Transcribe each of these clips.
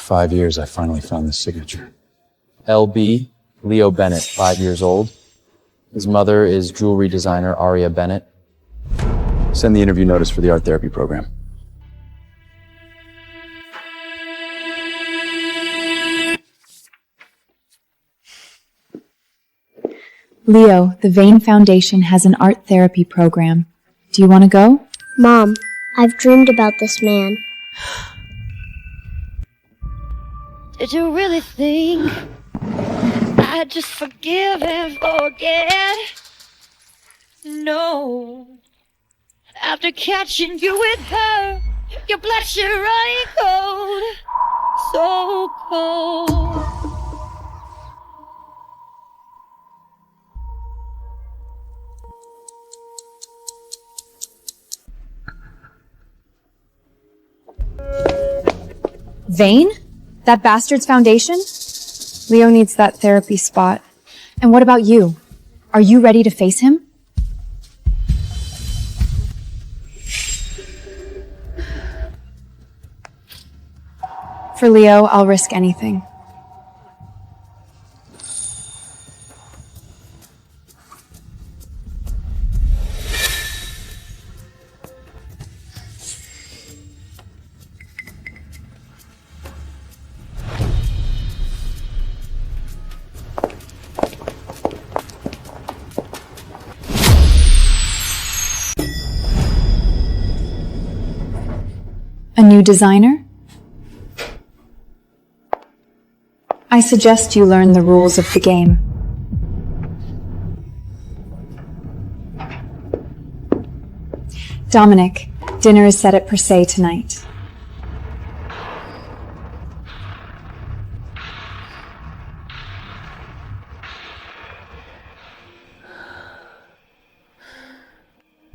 5 years, I finally found this signature. LB, Leo Bennett, 5 years old. His mother is jewelry designer Aria Bennett. Send the interview notice for the art therapy program. Leo, the Vane Foundation has an art therapy program. Do you want to go? Mom, I've dreamed about this man. Did you really think I'd just forgive and forget? No. After catching you with her, your blood should run cold, so cold. Vane? That bastard's foundation? Leo needs that therapy spot. And what about you? Are you ready to face him? For Leo, I'll risk anything. A new designer? I suggest you learn the rules of the game. Dominic, dinner is set at Per Se tonight.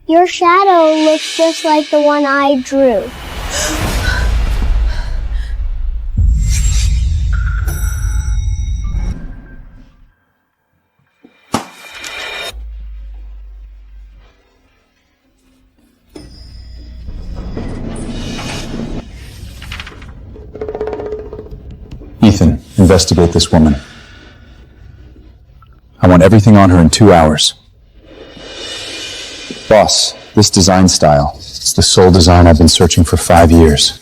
Your shadow looks just like the one I drew. Ethan, investigate this woman. I want everything on her in 2 hours. Boss, this design style, it's the sole design I've been searching for 5 years.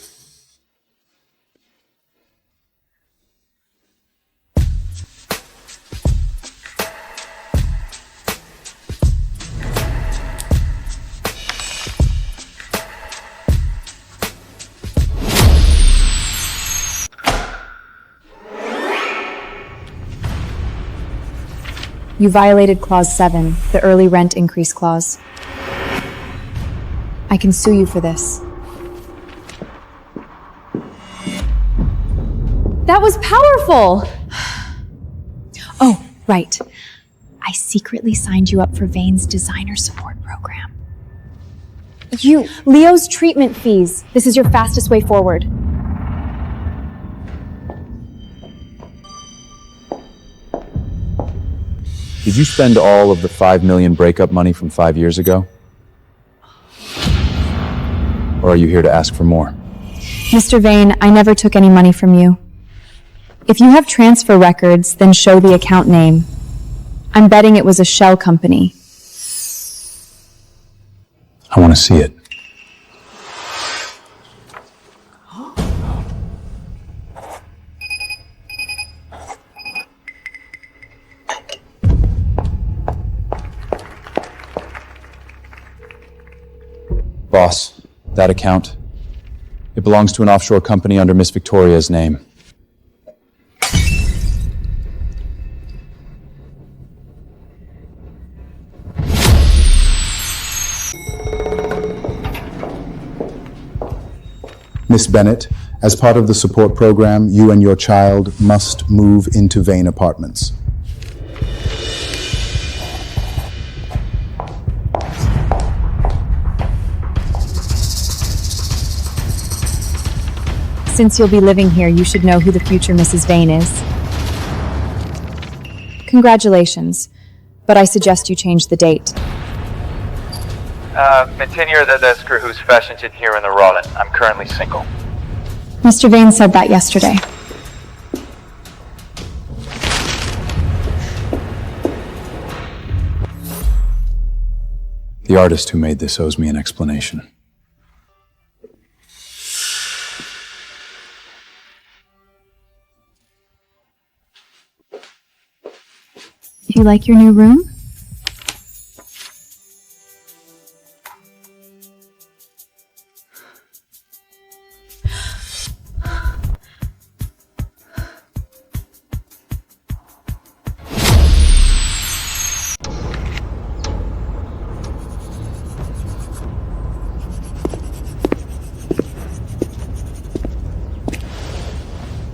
You violated Clause 7, the early rent increase clause. I can sue you for this. That was powerful! Oh, right. I secretly signed you up for Vane's designer support program. Leo's treatment fees. This is your fastest way forward. Did you spend all of the $5 million breakup money from 5 years ago? Or are you here to ask for more? Mr. Vane, I never took any money from you. If you have transfer records, then show the account name. I'm betting it was a shell company. I want to see it. Boss, that account, it belongs to an offshore company under Miss Victoria's name. Miss Bennett, as part of the support program, you and your child must move into Vane Apartments. Since you'll be living here, you should know who the future Mrs. Vane is. Congratulations, but I suggest you change the date. Maintenir the screw who's fashioned here in the Rollin. I'm currently single. Mr. Vane said that yesterday. The artist who made this owes me an explanation. Do you like your new room?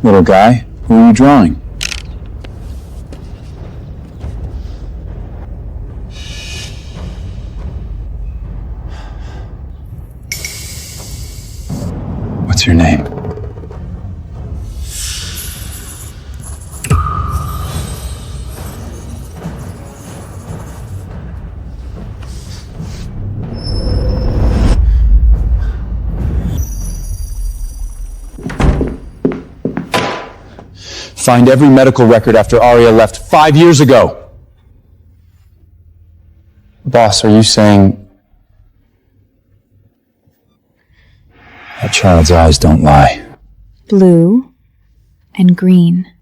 Little guy, who are you drawing? What's your name? Find every medical record after Arya left 5 years ago. Boss, are you saying that child's eyes don't lie? Blue and green.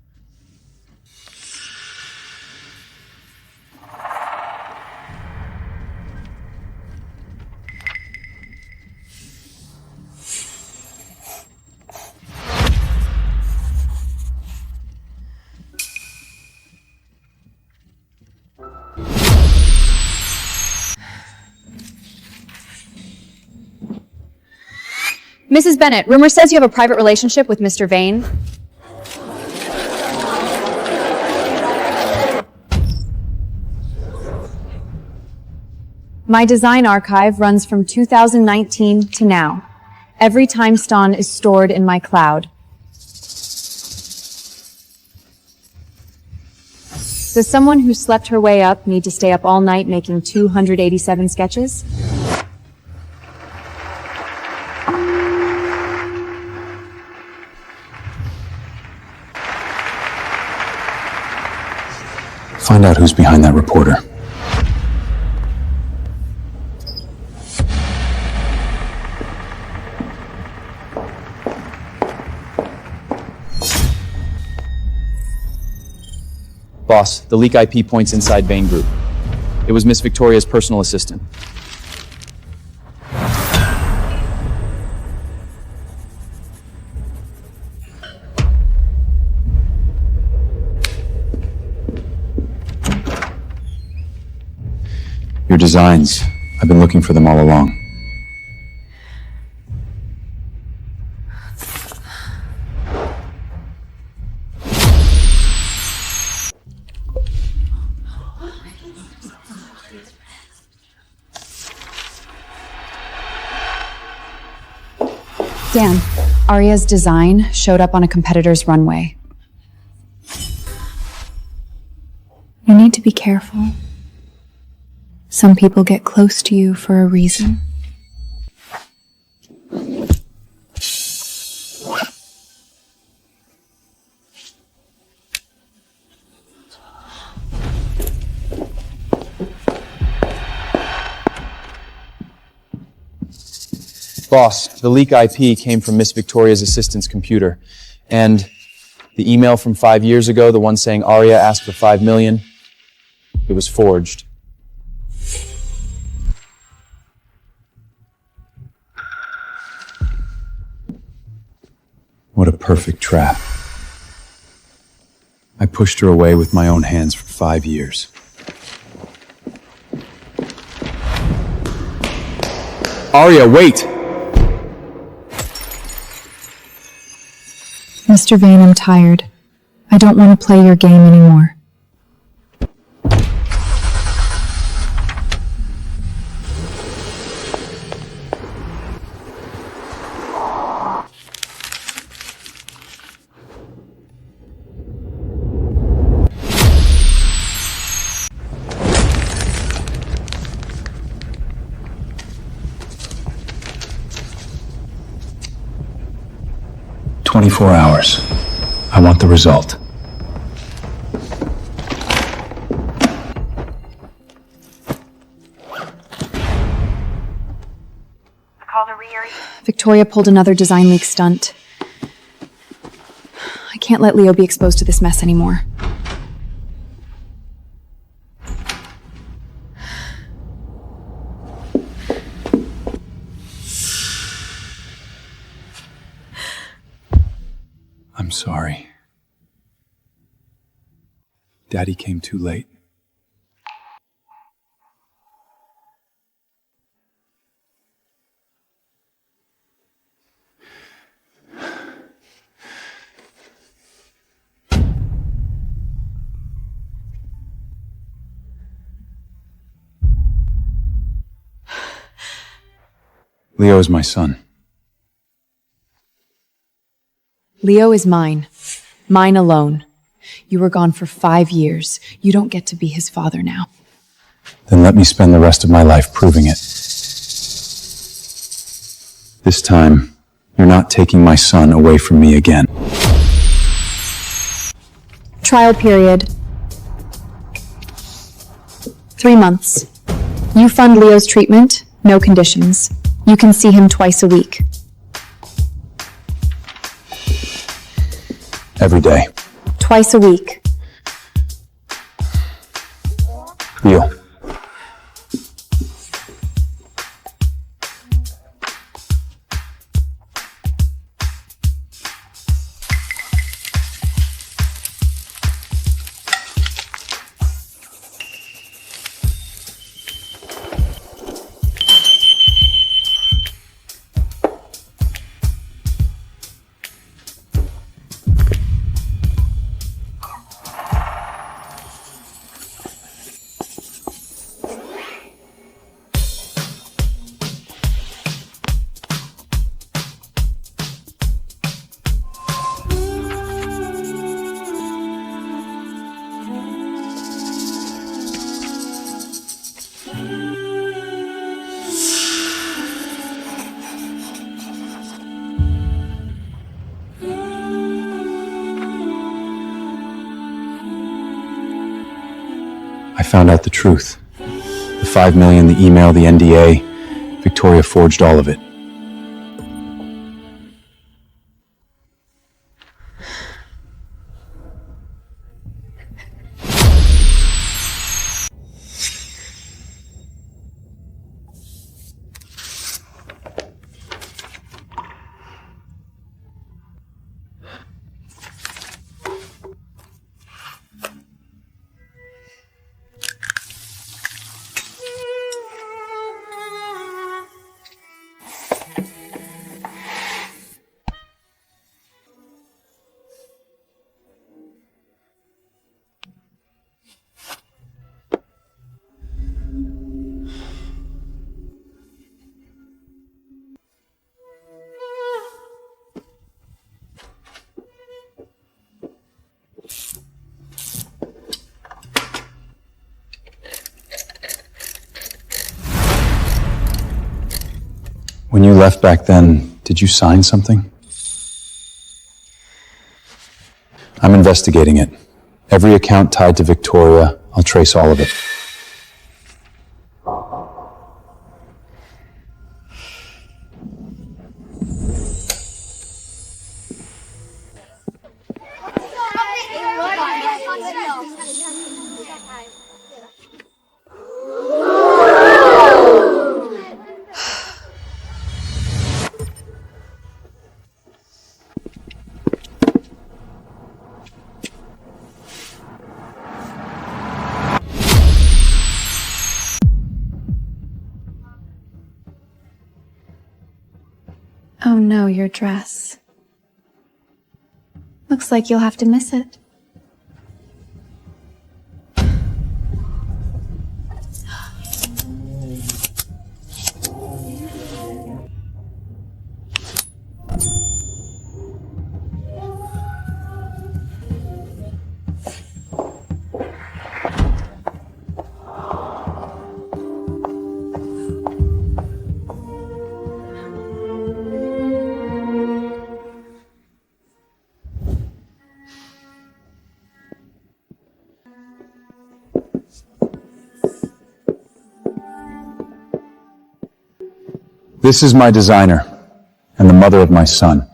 Mrs. Bennett, rumor says you have a private relationship with Mr. Vane. My design archive runs from 2019 to now. Every time stone is stored in my cloud. Does someone who slept her way up need to stay up all night making 287 sketches? Find out who's behind that reporter. Boss, the leak IP points inside Vane Group. It was Miss Victoria's personal assistant. Your designs. I've been looking for them all along. Dan, Arya's design showed up on a competitor's runway. You need to be careful. Some people get close to you for a reason. Boss, the leak IP came from Miss Victoria's assistant's computer. And the email from 5 years ago, the one saying Arya asked for $5 million, it was forged. What a perfect trap. I pushed her away with my own hands for 5 years. Arya, wait! Mr. Vane, I'm tired. I don't want to play your game anymore. "24 hours. I want the result." Victoria pulled another design leak stunt. I can't let Leo be exposed to this mess anymore. I'm sorry. Daddy came too late. Leo is my son. Leo is mine. Mine alone. You were gone for 5 years. You don't get to be his father now. Then let me spend the rest of my life proving it. This time, you're not taking my son away from me again. Trial period. 3 months. You fund Leo's treatment, no conditions. You can see him twice a week. Every day. Twice a week. Deal. I found out the truth. The $5 million, the email, the NDA. Victoria forged all of it. When you left back then, did you sign something? I'm investigating it. Every account tied to Victoria, I'll trace all of it. Oh no, your dress. Looks like you'll have to miss it. This is my designer and the mother of my son.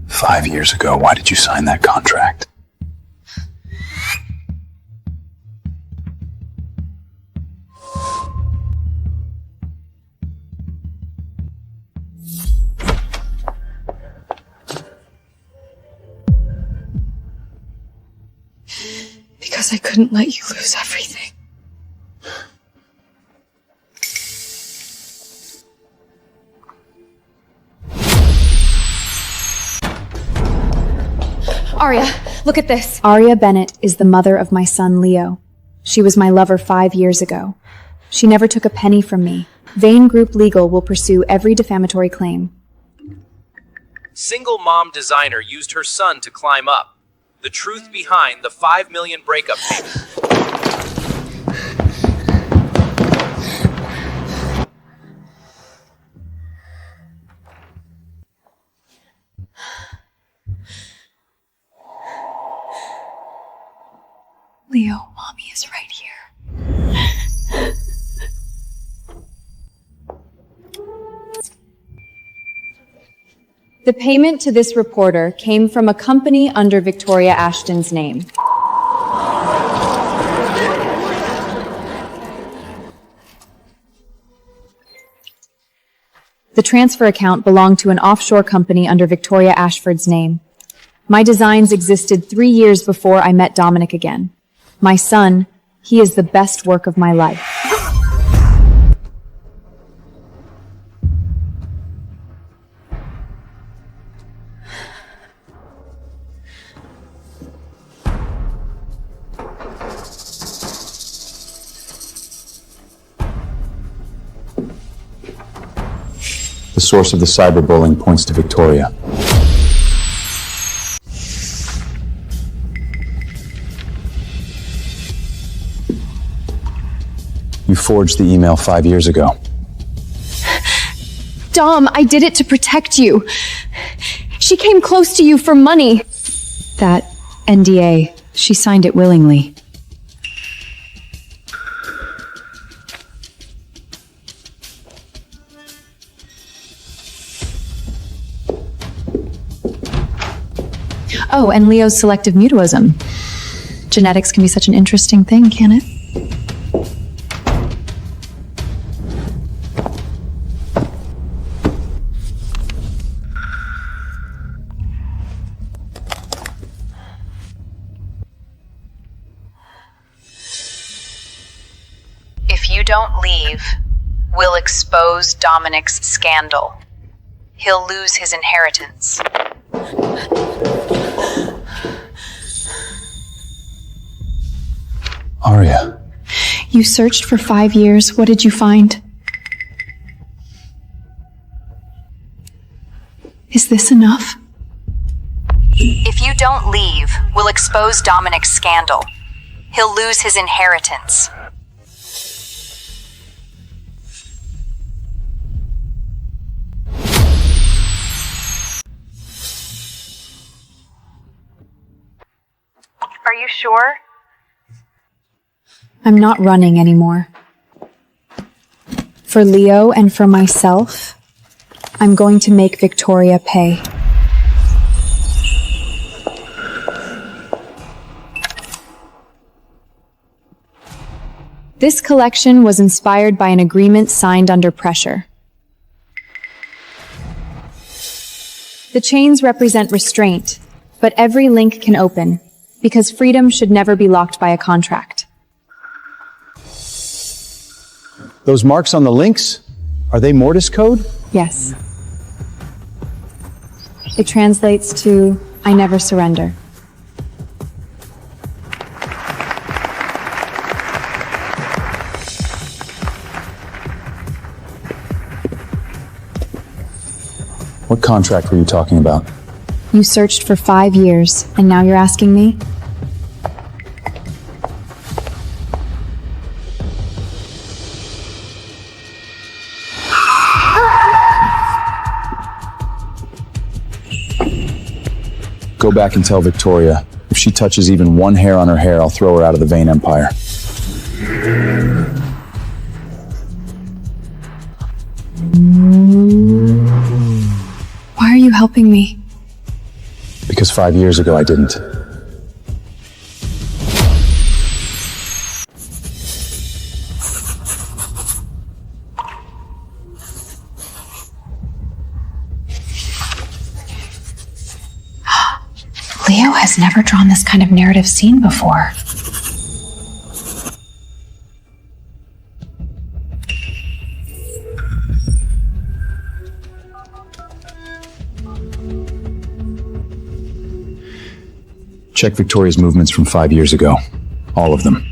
"5 years ago, why did you sign that contract?" Because I couldn't let you lose everything. Arya, look at this. Arya Bennett is the mother of my son, Leo. She was my lover 5 years ago. She never took a penny from me. Vane Group Legal will pursue every defamatory claim. Single mom designer used her son to climb up. The truth behind the $5 million breakup payment. Leo, Mommy is right here. The payment to this reporter came from a company under Victoria Ashton's name. The transfer account belonged to an offshore company under Victoria Ashford's name. My designs existed 3 years before I met Dominic again. My son, he is the best work of my life. The source of the cyberbullying points to Victoria. You forged the email 5 years ago. Dom, I did it to protect you. She came close to you for money. That NDA, she signed it willingly. Oh, and Leo's selective mutualism. Genetics can be such an interesting thing, can't it? If you don't leave, we'll expose Dominic's scandal. He'll lose his inheritance. Arya. You searched for 5 years. What did you find? Is this enough? If you don't leave, we'll expose Dominic's scandal. He'll lose his inheritance. Are you sure? I'm not running anymore. For Leo and for myself, I'm going to make Victoria pay. This collection was inspired by an agreement signed under pressure. The chains represent restraint, but every link can open, because freedom should never be locked by a contract. Those marks on the links, are they Morse code? Yes. It translates to, I never surrender. What contract were you talking about? You searched for 5 years, and now you're asking me? Go back and tell Victoria, if she touches even one hair on her hair, I'll throw her out of the Vane Empire. Why are you helping me? Because 5 years ago I didn't. Leo has never drawn this kind of narrative scene before. Check Victoria's movements from 5 years ago. All of them.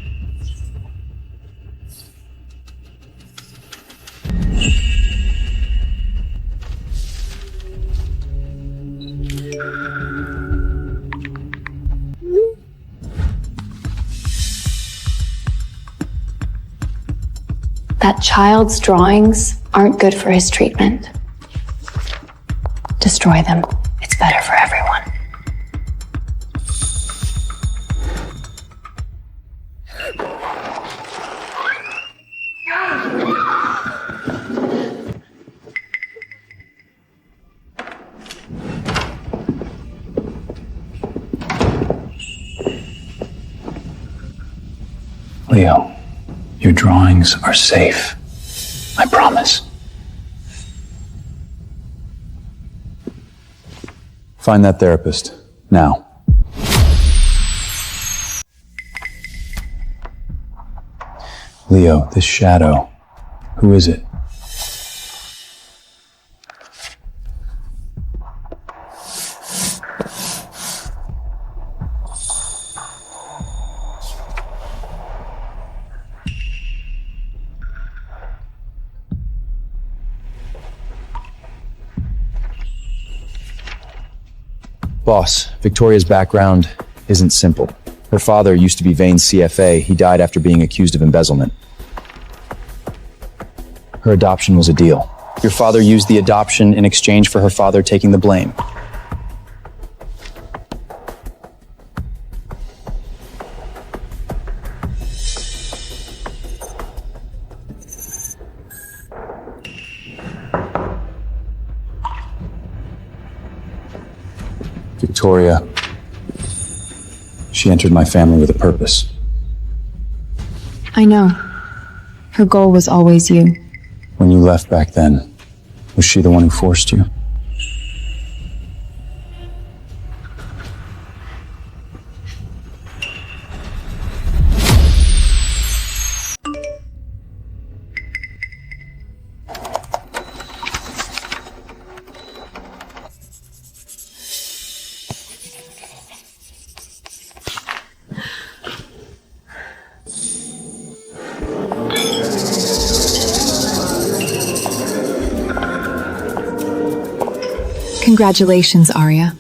That child's drawings aren't good for his treatment. Destroy them. It's better for everyone. Leo, your drawings are safe. I promise. Find that therapist, now. Leo, this shadow, who is it? Boss, Victoria's background isn't simple. Her father used to be Vane's CFA. He died after being accused of embezzlement. Her adoption was a deal. Your father used the adoption in exchange for her father taking the blame. Victoria, she entered my family with a purpose. I know. Her goal was always you. When you left back then, was she the one who forced you? Congratulations, Arya.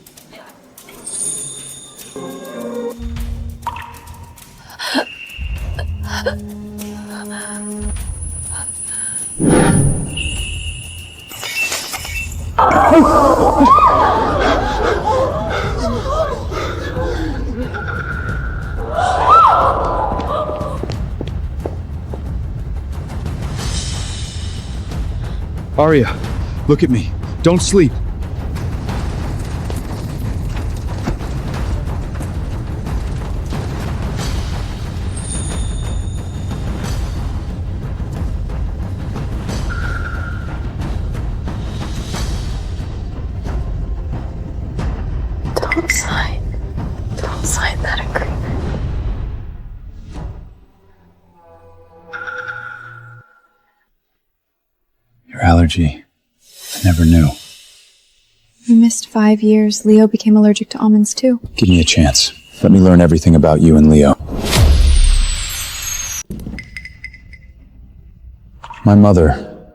Arya, look at me. Don't sleep. Don't sign that agreement. Your allergy. I never knew. You missed 5 years. Leo became allergic to almonds too. Give me a chance. Let me learn everything about you and Leo. My mother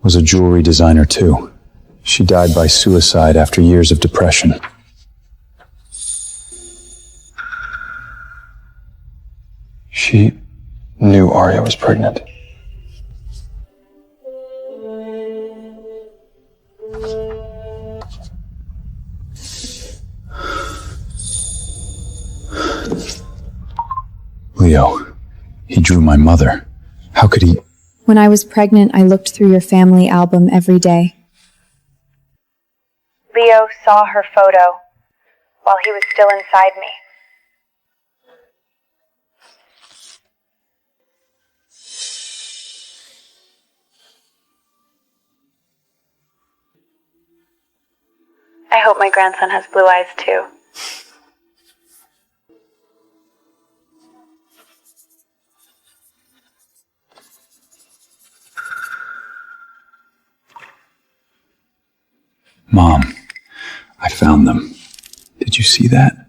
was a jewelry designer too. She died by suicide after years of depression. She knew Arya was pregnant. Leo, he drew my mother. How could he? When I was pregnant, I looked through your family album every day. Leo saw her photo while he was still inside me. I hope my grandson has blue eyes too. Mom, I found them. Did you see that?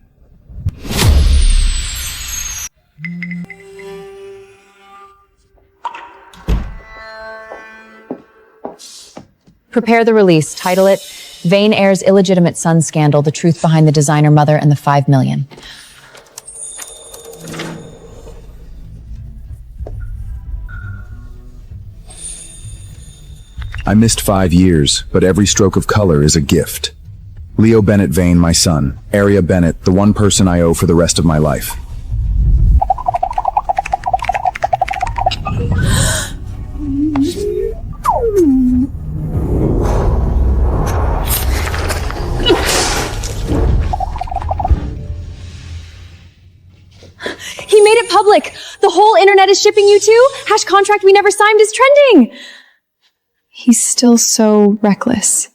Prepare the release. Title it, Vane Heirs Illegitimate Son Scandal, The Truth Behind the Designer Mother and the 5 Million. I missed 5 years, but every stroke of color is a gift. Leo Bennett Vane, my son. Aria Bennett, the one person I owe for the rest of my life. He made it public! The whole internet is shipping you too? Hash contract we never signed is trending! He's still so reckless.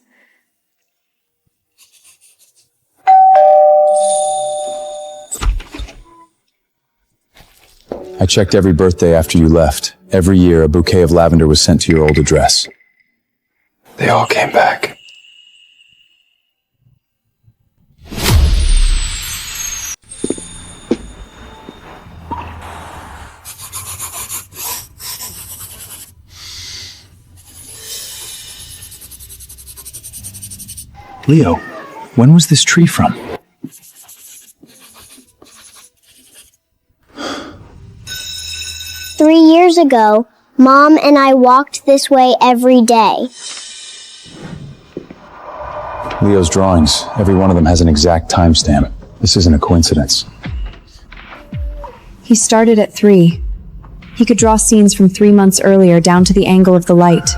I checked every birthday after you left. Every year, a bouquet of lavender was sent to your old address. They all came back. Leo, when was this tree from? Three years ago, Mom and I walked this way every day. Leo's drawings, every one of them has an exact timestamp. This isn't a coincidence. He started at 3. He could draw scenes from 3 months earlier down to the angle of the light.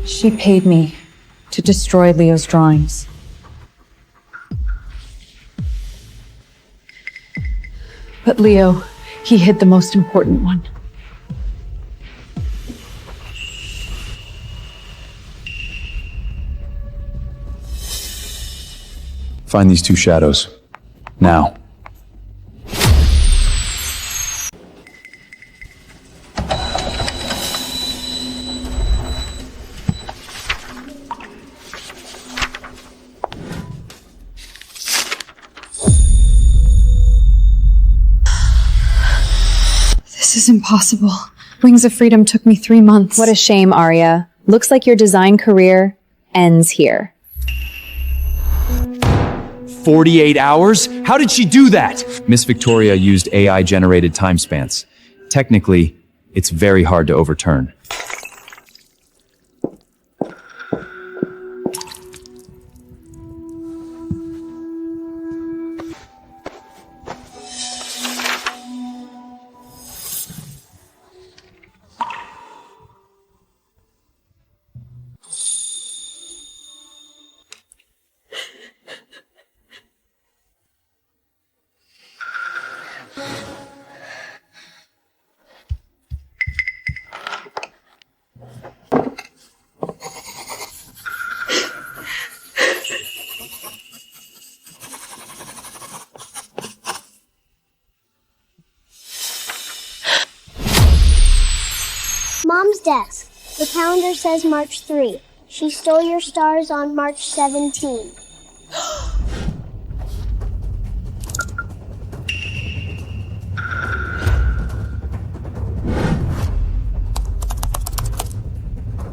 She paid me to destroy Leo's drawings. But Leo, he hid the most important one. Find these 2 shadows. Now. This is impossible. Wings of Freedom took me 3 months. What a shame, Aria. Looks like your design career ends here. 48 hours? How did she do that? Miss Victoria used AI-generated time spans. Technically, it's very hard to overturn. Mom's desk. The calendar says March 3. She stole your stars on March 17.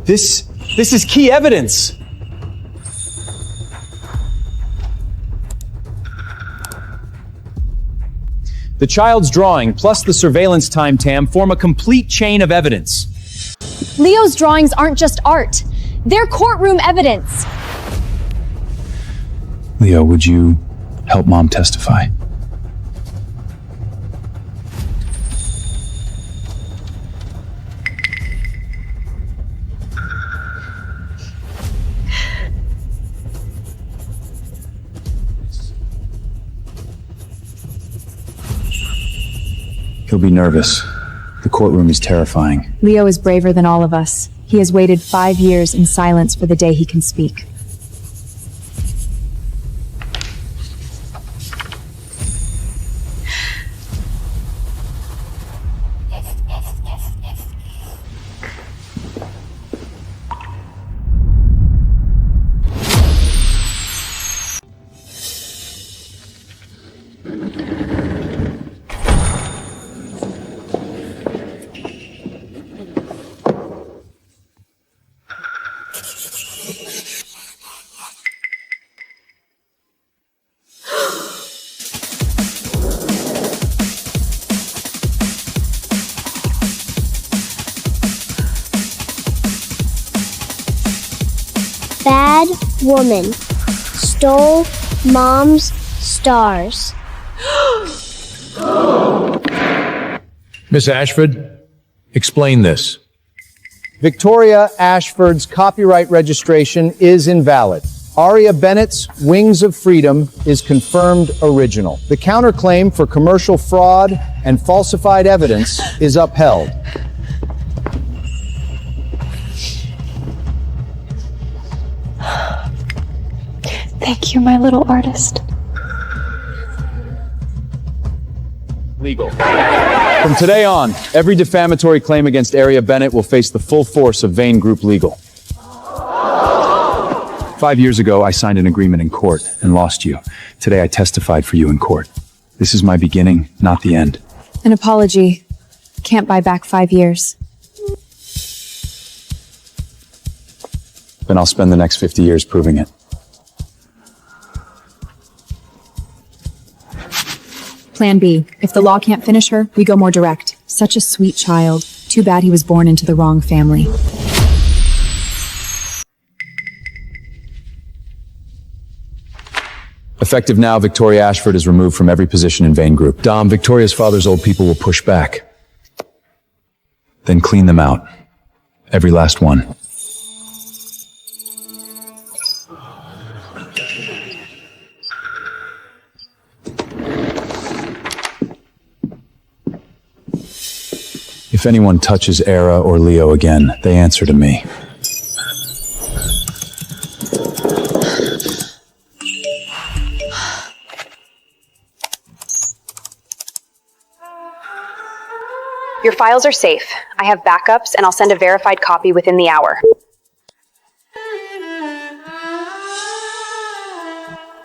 This is key evidence. The child's drawing plus the surveillance time tam form a complete chain of evidence. Leo's drawings aren't just art. They're courtroom evidence. Leo, would you help Mom testify? He'll be nervous. The courtroom is terrifying. Leo is braver than all of us. He has waited 5 years in silence for the day he can speak. Bad woman stole Mom's stars. Miss Ashford, explain this. Victoria Ashford's copyright registration is invalid. Aria Bennett's Wings of Freedom is confirmed original. The counterclaim for commercial fraud and falsified evidence is upheld. Thank you, my little artist. Legal. From today on, every defamatory claim against Aria Bennett will face the full force of Vane Group Legal. 5 years ago, I signed an agreement in court and lost you. Today, I testified for you in court. This is my beginning, not the end. An apology can't buy back 5 years. Then I'll spend the next 50 years proving it. Plan B. If the law can't finish her, we go more direct. Such a sweet child. Too bad he was born into the wrong family. Effective now, Victoria Ashford is removed from every position in Vane Group. Dom, Victoria's father's old people will push back. Then clean them out. Every last one. If anyone touches Era or Leo again, they answer to me. Your files are safe. I have backups, and I'll send a verified copy within the hour.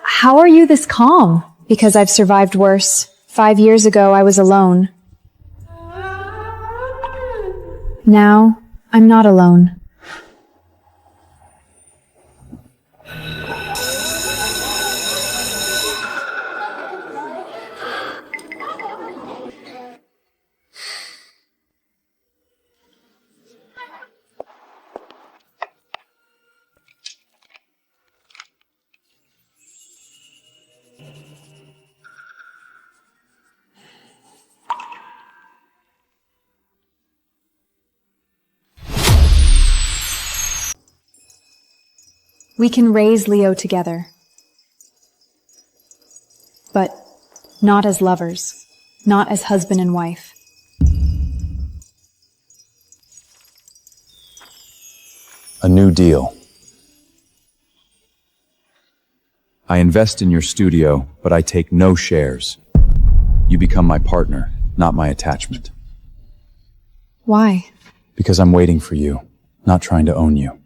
How are you this calm? Because I've survived worse. 5 years ago, I was alone. Now, I'm not alone. We can raise Leo together. But not as lovers, not as husband and wife. A new deal. I invest in your studio, but I take no shares. You become my partner, not my attachment. Why? Because I'm waiting for you, not trying to own you.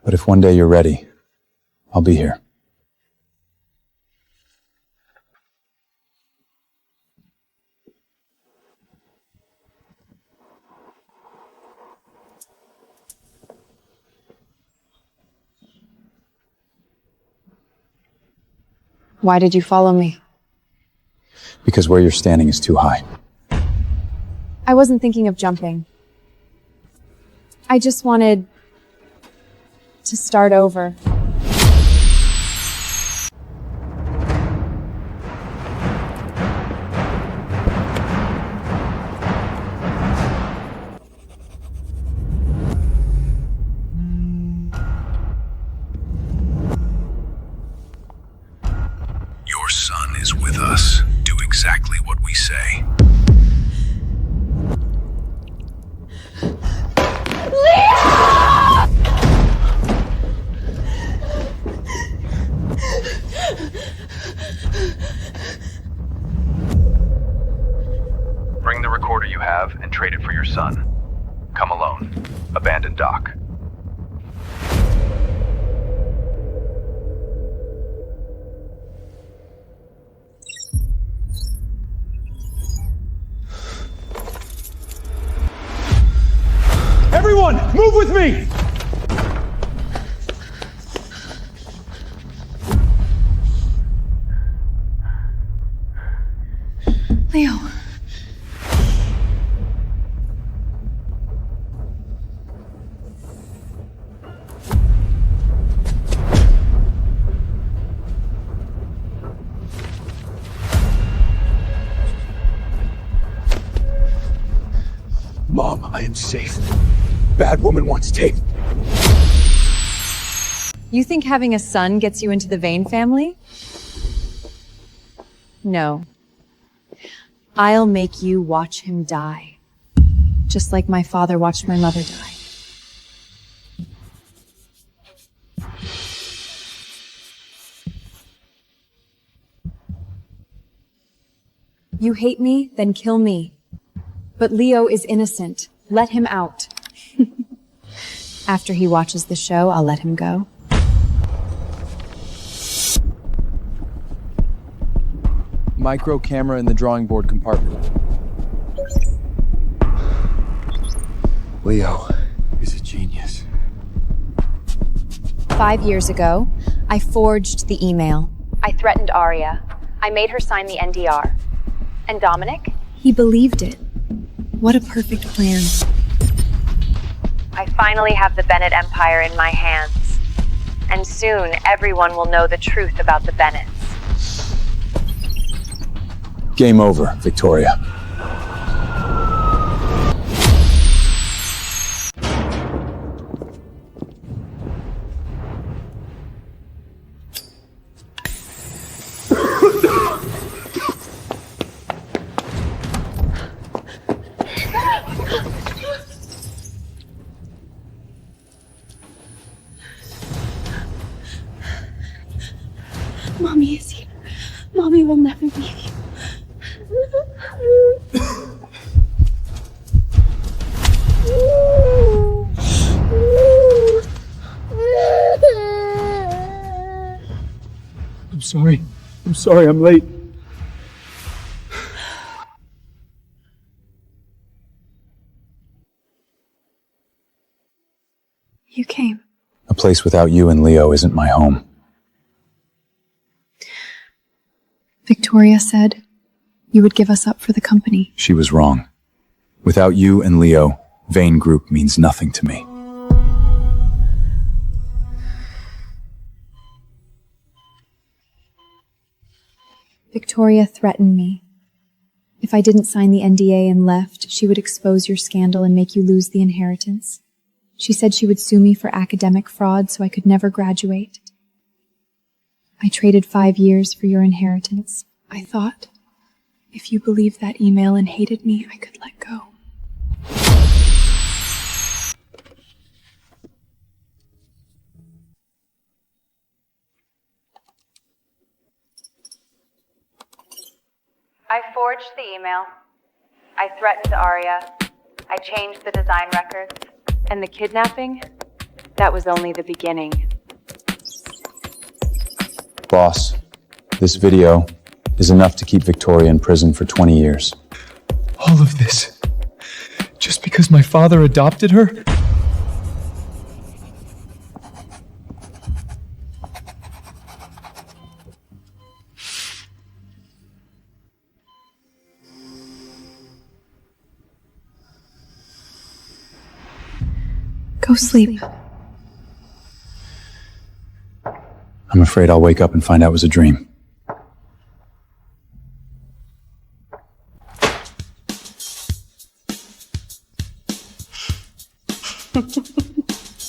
But if one day you're ready, I'll be here. Why did you follow me? Because where you're standing is too high. I wasn't thinking of jumping. I just wanted to start over. Your son is with us. Do exactly what we say. Bring the recorder you have and trade it for your son. Come alone. Abandoned dock. Everyone, move with me! Leo. Mom, I am safe. Bad woman wants tape. You think having a son gets you into the Vane family? No. I'll make you watch him die. Just like my father watched my mother die. You hate me, then kill me. But Leo is innocent. Let him out. After he watches the show, I'll let him go. Micro camera in the drawing board compartment. Leo is a genius. 5 years ago, I forged the email. I threatened Arya. I made her sign the NDR. And Dominic? He believed it. What a perfect plan. I finally have the Bennett Empire in my hands. And soon, everyone will know the truth about the Bennetts. Game over, Victoria. Mommy is here. Mommy will never leave you. I'm sorry. I'm sorry I'm late. You came. A place without you and Leo isn't my home. Victoria said you would give us up for the company. She was wrong. Without you and Leo, Vane Group means nothing to me. Victoria threatened me. If I didn't sign the NDA and left, she would expose your scandal and make you lose the inheritance. She said she would sue me for academic fraud so I could never graduate. I traded 5 years for your inheritance. I thought, if you believed that email and hated me, I could let go. I forged the email. I threatened Arya. I changed the design records. And the kidnapping? That was only the beginning. Boss, this video is enough to keep Victoria in prison for 20 years. All of this, just because my father adopted her? Go sleep. I'm afraid I'll wake up and find out it was a dream.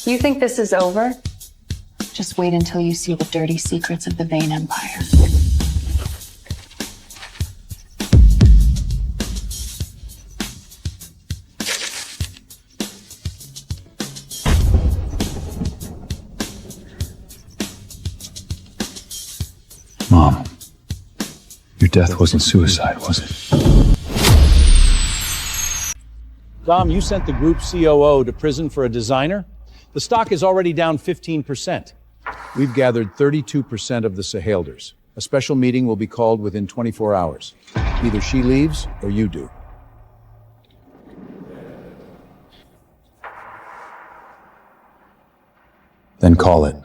You think this is over? Just wait until you see the dirty secrets of the Vane Empire. Mom, your death wasn't suicide, was it? Dom, you sent the group COO to prison for a designer? The stock is already down 15%. We've gathered 32% of the Sahelders. A special meeting will be called within 24 hours. Either she leaves or you do. Then call it.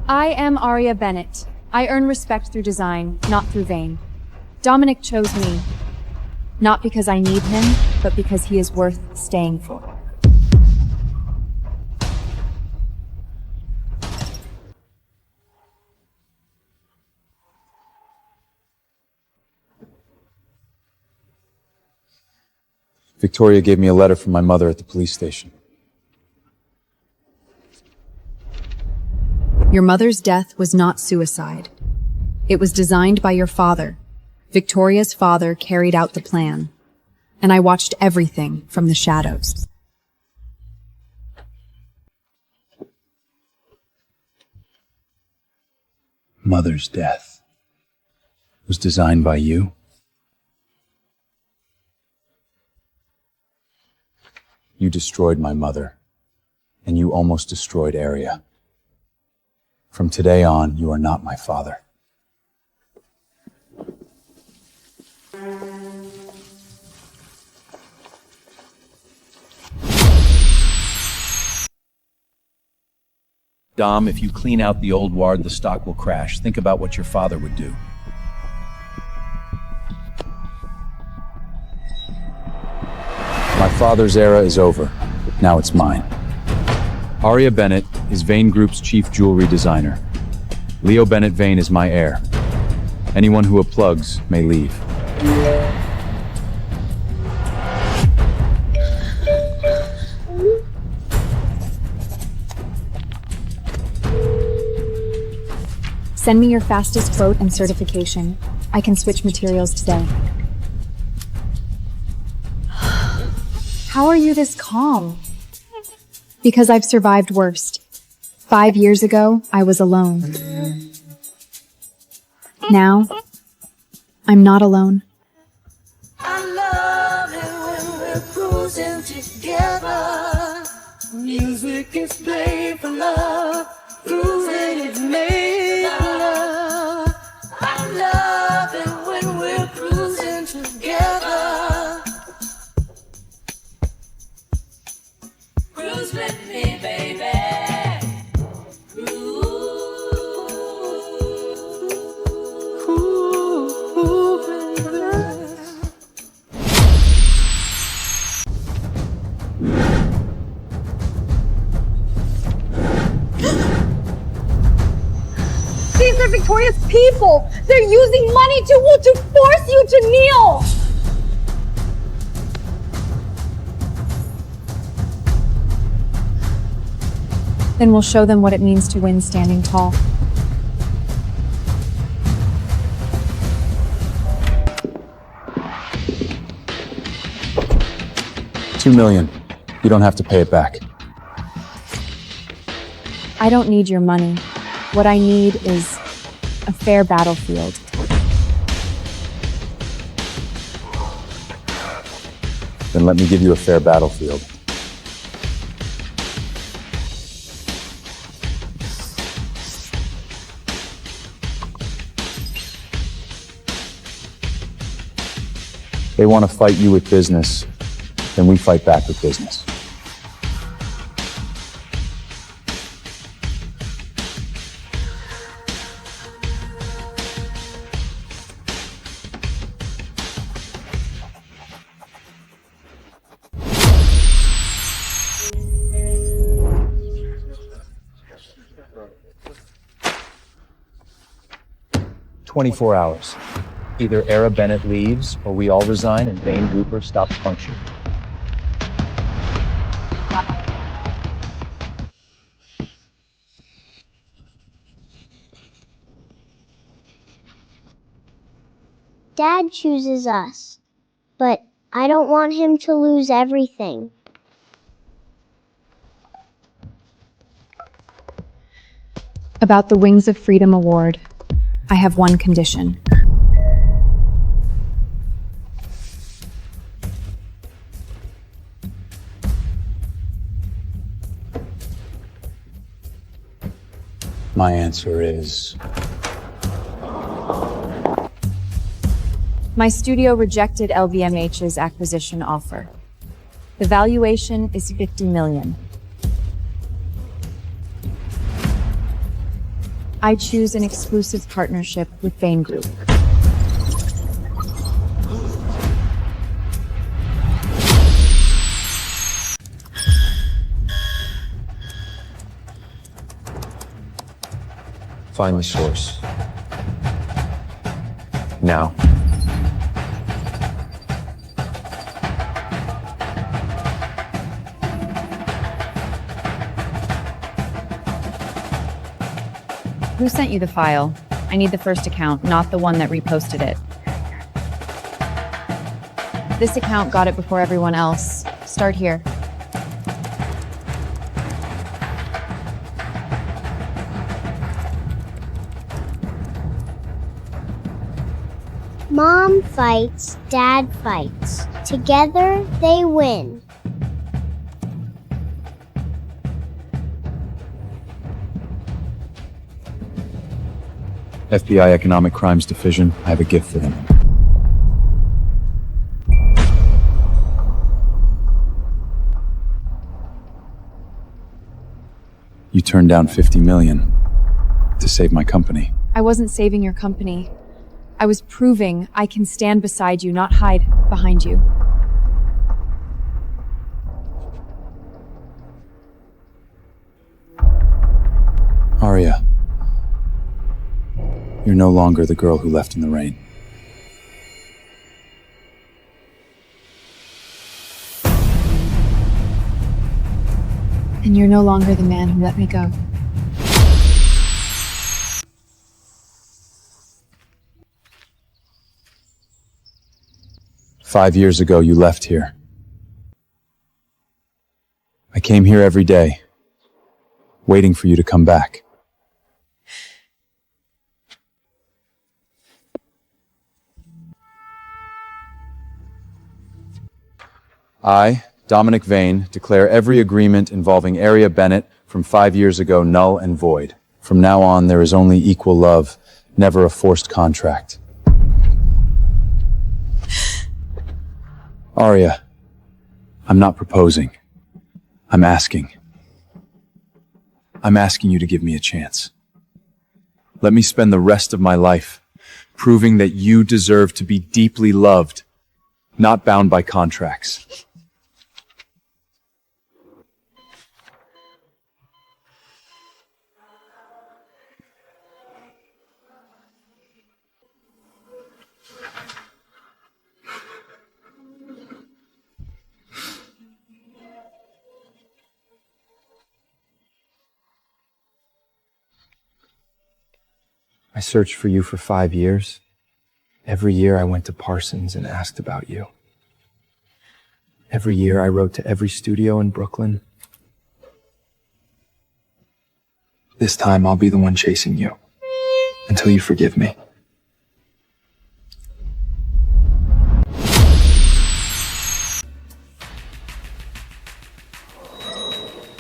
I am Aria Bennett. I earn respect through design, not through Vane. Dominic chose me, not because I need him, but because he is worth staying for. Victoria gave me a letter from my mother at the police station. Your mother's death was not suicide. It was designed by your father. Victoria's father carried out the plan. And I watched everything from the shadows. Mother's death was designed by you? You destroyed my mother, and you almost destroyed Aria. From today on, you are not my father. Dom, if you clean out the old ward, the stock will crash. Think about what your father would do. My father's era is over. Now it's mine. Aria Bennett is Vane Group's chief jewelry designer. Leo Bennett Vane is my heir. Anyone who upplugs may leave. Send me your fastest quote and certification. I can switch materials today. How are you this calm? Because I've survived worst. 5 years ago, I was alone. Now, I'm not alone. I love it when we're cruising together. Music is played for love. Cruising is made for love. I love it when we're cruising together. Cruise with me, baby. These are Victoria's people. They're using money to force you to kneel. Then we'll show them what it means to win standing tall. $2 million. You don't have to pay it back. I don't need your money. What I need is a fair battlefield. Then let me give you a fair battlefield. They want to fight you with business, then we fight back with business. "24 hours. Either Era Bennett leaves, or we all resign and Vane Grouper stops functioning." Dad chooses us, but I don't want him to lose everything. About the Wings of Freedom Award, I have one condition. My answer is My studio rejected LVMH's acquisition offer. The valuation is $50 million. I choose an exclusive partnership with Vane Group. Find the source. Now. Who sent you the file? I need the first account, not the one that reposted it. This account got it before everyone else. Start here. Mom fights, Dad fights. Together, they win. FBI Economic Crimes Division. I have a gift for them. You turned down $50 million to save my company. I wasn't saving your company. I was proving I can stand beside you, not hide behind you. Arya, you're no longer the girl who left in the rain. And you're no longer the man who let me go. "5 years ago, you left here. I came here every day, waiting for you to come back. I, Dominic Vane, declare every agreement involving Arya Bennett from 5 years ago null and void. From now on, there is only equal love, never a forced contract." Arya, I'm not proposing. I'm asking. I'm asking you to give me a chance. Let me spend the rest of my life proving that you deserve to be deeply loved, not bound by contracts. I searched for you for 5 years. Every year I went to Parsons and asked about you. Every year I wrote to every studio in Brooklyn. This time I'll be the one chasing you. Until you forgive me.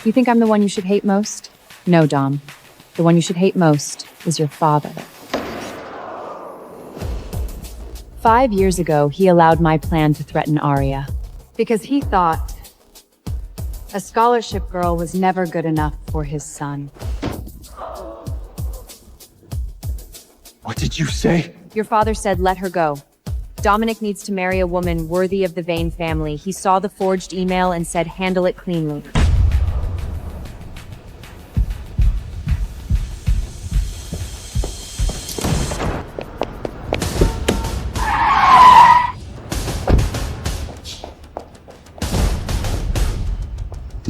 You think I'm the one you should hate most? No, Dom. The one you should hate most is your father. 5 years ago, he allowed my plan to threaten Arya. Because he thought a scholarship girl was never good enough for his son. What did you say? Your father said, let her go. Dominic needs to marry a woman worthy of the Vane family. He saw the forged email and said, handle it cleanly.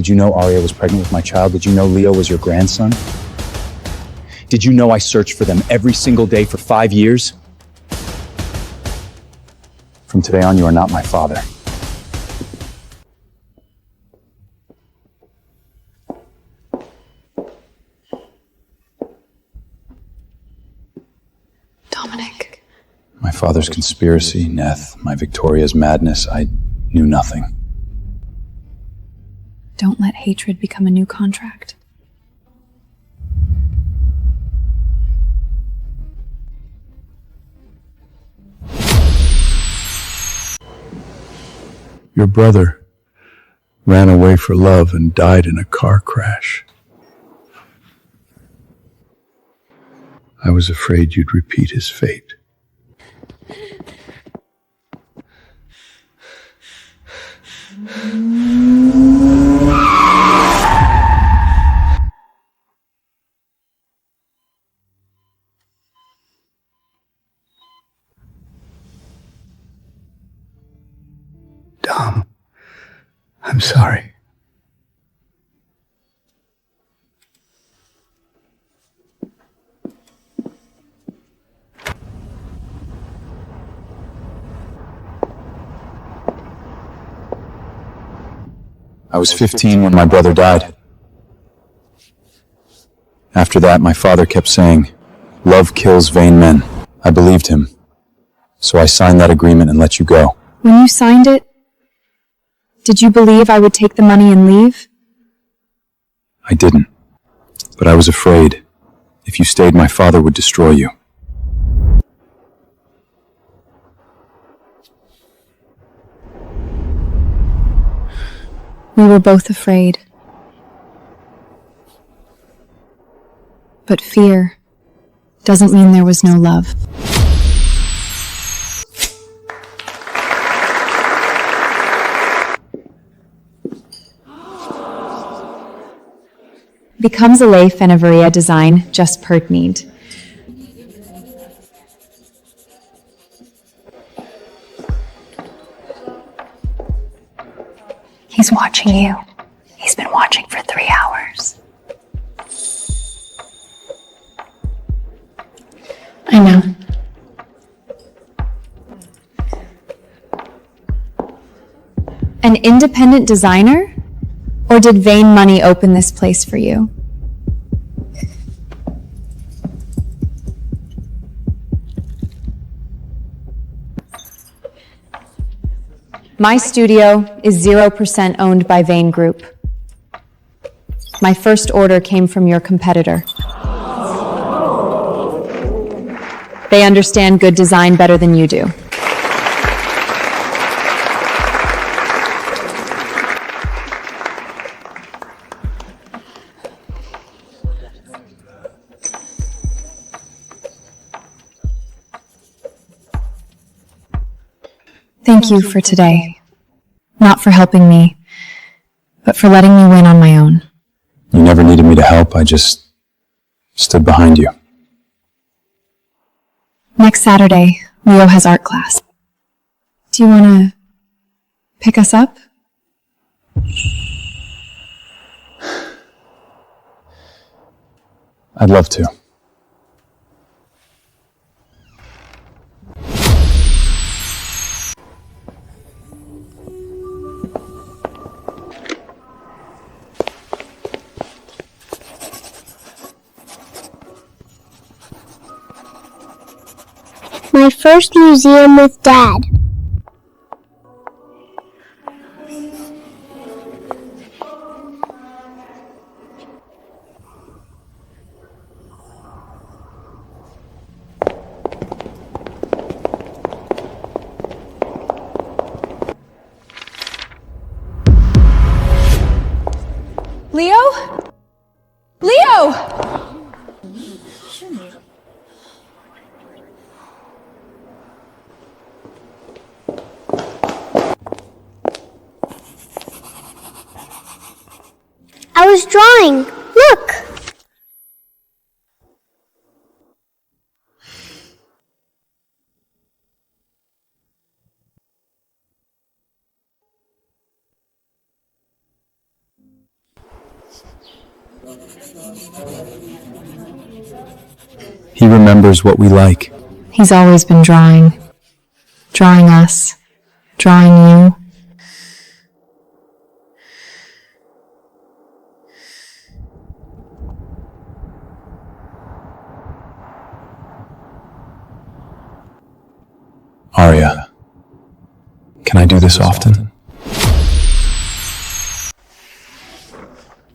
Did you know Arya was pregnant with my child? Did you know Leo was your grandson? Did you know I searched for them every single day for 5 years? From today on, you are not my father. Dominic. My father's conspiracy, Neth, my Victoria's madness, I knew nothing. Don't let hatred become a new contract. Your brother ran away for love and died in a car crash. I was afraid you'd repeat his fate. Dom, I'm sorry. I was 15 when my brother died. After that, my father kept saying, "Love kills vain men." I believed him. So I signed that agreement and let you go. When you signed it, did you believe I would take the money and leave? I didn't. But I was afraid. If you stayed, my father would destroy you. We were both afraid. But fear doesn't mean there was no love. Becomes a lay Fenevaria design just per need. He's watching you. He's been watching for 3 hours. I know. An independent designer? Or did vain money open this place for you? My studio is 0% owned by Vane Group. My first order came from your competitor. They understand good design better than you do. Thank you for today. Not for helping me, but for letting me win on my own. You never needed me to help. I just stood behind you. Next Saturday, Leo has art class. Do you want to pick us up? I'd love to. My first museum with Dad. Leo? Leo! I was drawing. Look! He remembers what we like. He's always been drawing. Drawing us. Drawing you. Arya, can I do this often?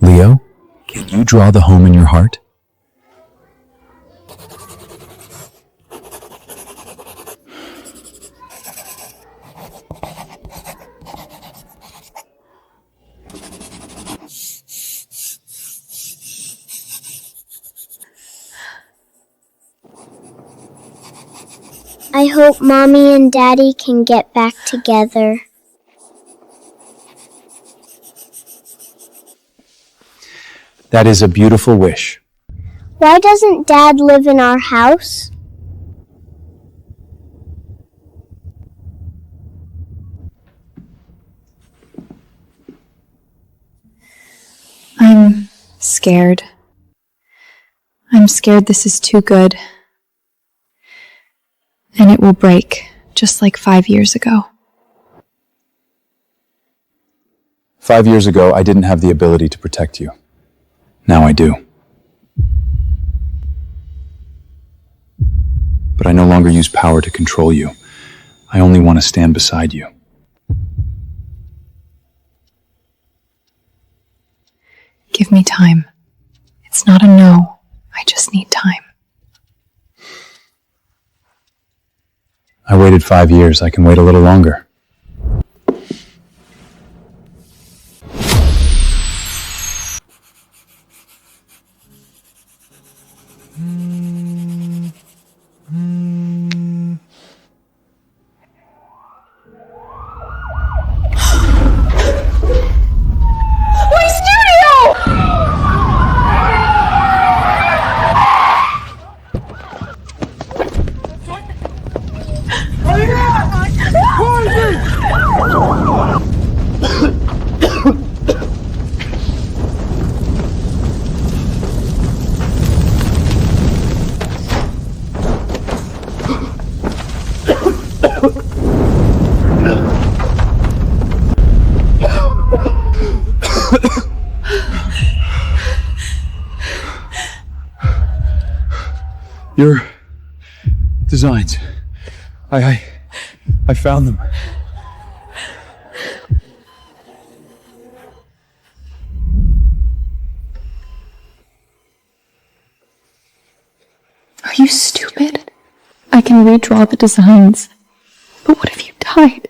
Leo, can you draw the home in your heart? I hope Mommy and Daddy can get back together. That is a beautiful wish. Why doesn't Dad live in our house? I'm scared. I'm scared this is too good. And it will break, just like 5 years ago. 5 years ago, I didn't have the ability to protect you. Now I do. But I no longer use power to control you. I only want to stand beside you. Give me time. It's not a no. I just need time. I waited 5 years. I can wait a little longer. Your designs. I found them. Are you stupid? I can redraw the designs. But what if you died?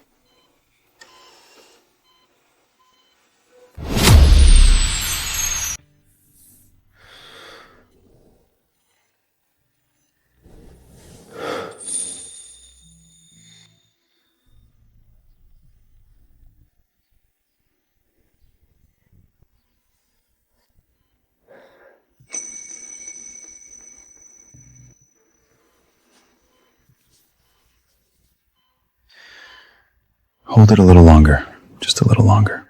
Hold it a little longer. Just a little longer.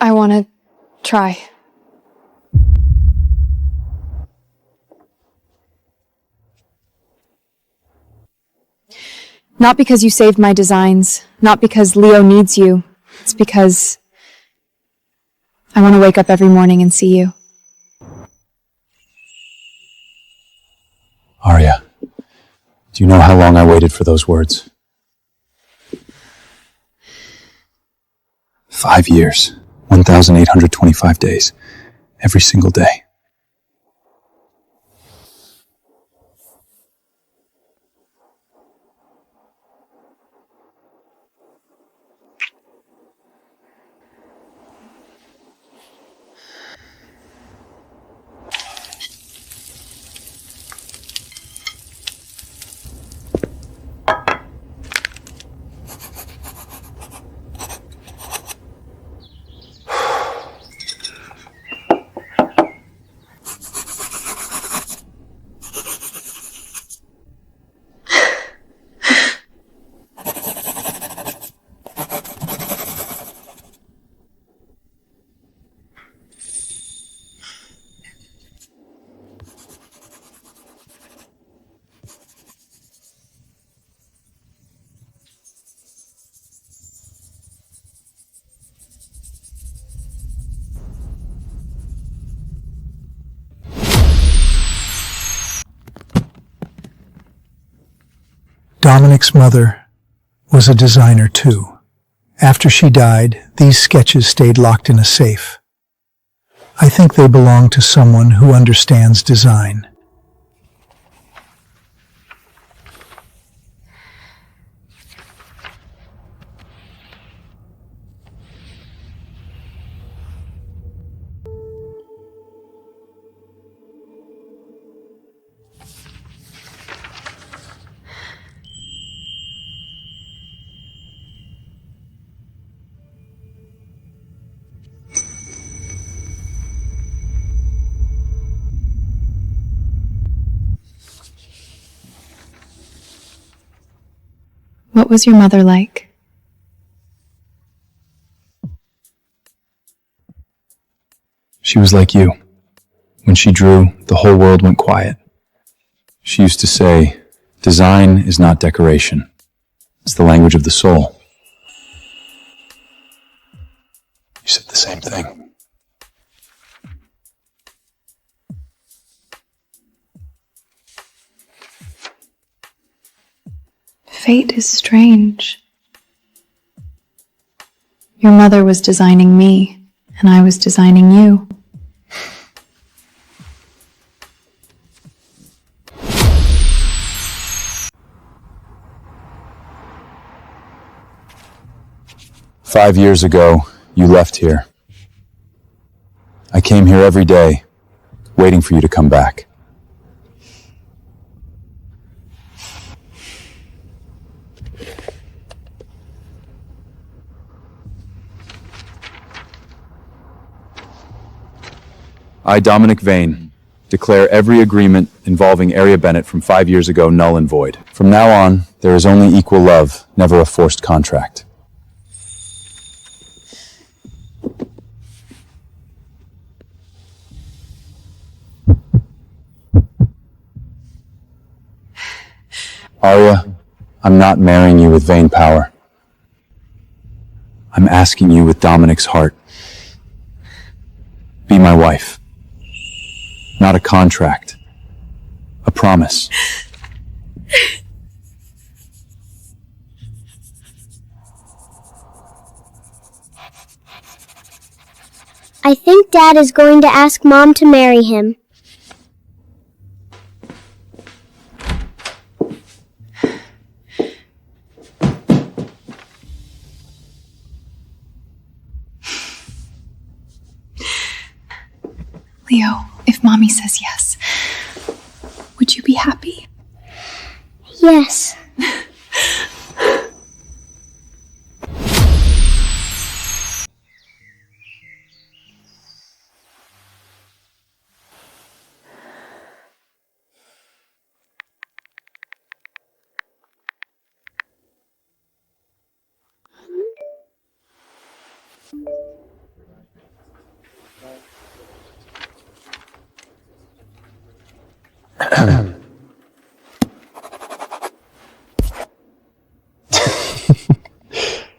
I want to try. Not because you saved my designs, not because Leo needs you. It's because I want to wake up every morning and see you. Arya, Do you know how long I waited for those words? 5 years, 1,825 days, every single day. Dominic's mother was a designer too. After she died, these sketches stayed locked in a safe. I think they belong to someone who understands design. What was your mother like? She was like you. When she drew, the whole world went quiet. She used to say, design is not decoration. It's the language of the soul. You said the same thing. Fate is strange. Your mother was designing me, and I was designing you. "5 years ago, you left here. I came here every day, waiting for you to come back. I, Dominic Vane, declare every agreement involving Aria Bennett from 5 years ago null and void. From now on, there is only equal love, never a forced contract." Aria, I'm not marrying you with vain power. I'm asking you with Dominic's heart. Be my wife. Not a contract. A promise. I think Dad is going to ask Mom to marry him. Leo, if Mommy says yes, would you be happy? Yes.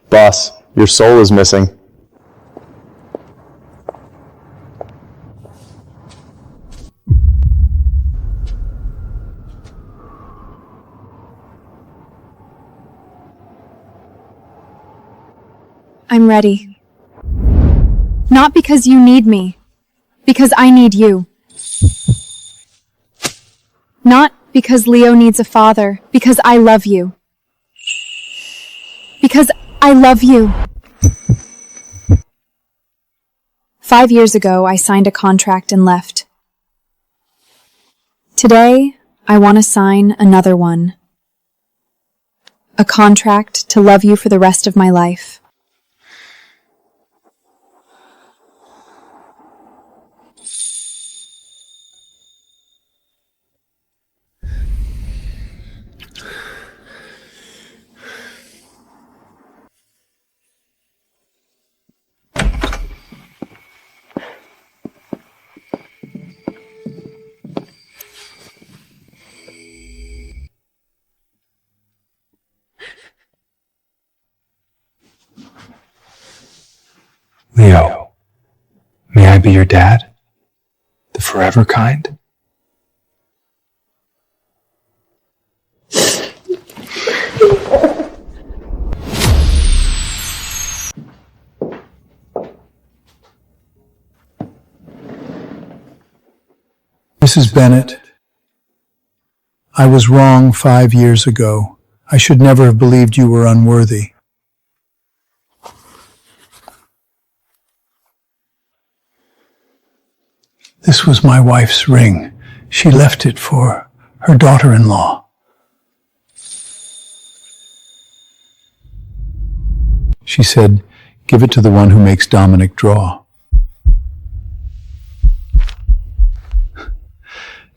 Boss, your soul is missing. I'm ready. Not because you need me, because I need you. Not because Leo needs a father, because I love you. Because I love you. 5 years ago, I signed a contract and left. Today, I want to sign another one. A contract to love you for the rest of my life. Leo, may I be your dad? The forever kind? Mrs. Bennett, I was wrong 5 years ago. I should never have believed you were unworthy. This was my wife's ring. She left it for her daughter-in-law. She said, "Give it to the one who makes Dominic draw."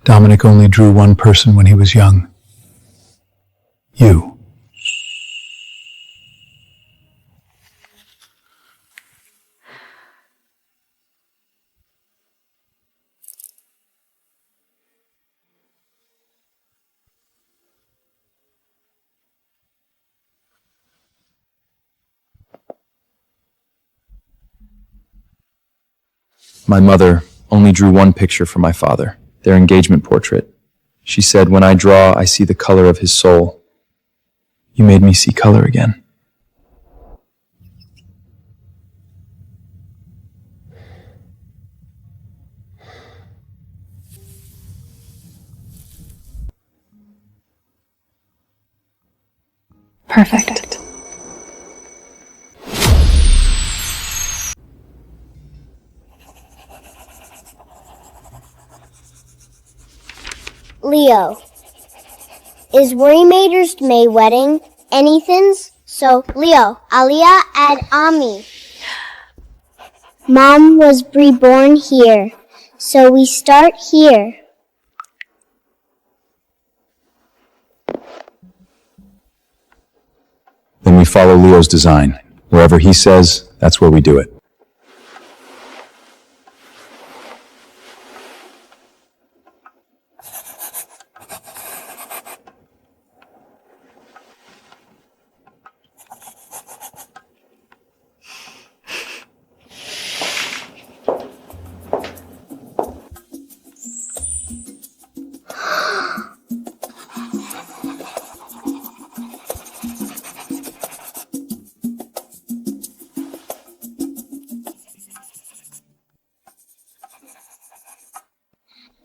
Dominic only drew one person when he was young. You. My mother only drew one picture for my father, their engagement portrait. She said, "When I draw, I see the color of his soul." You made me see color again. Perfect. Leo. Is Worrymater's May wedding anything's? So, Leo, Aliyah and Ami. Mom was reborn here, so we start here. Then we follow Leo's design. Wherever he says, that's where we do it.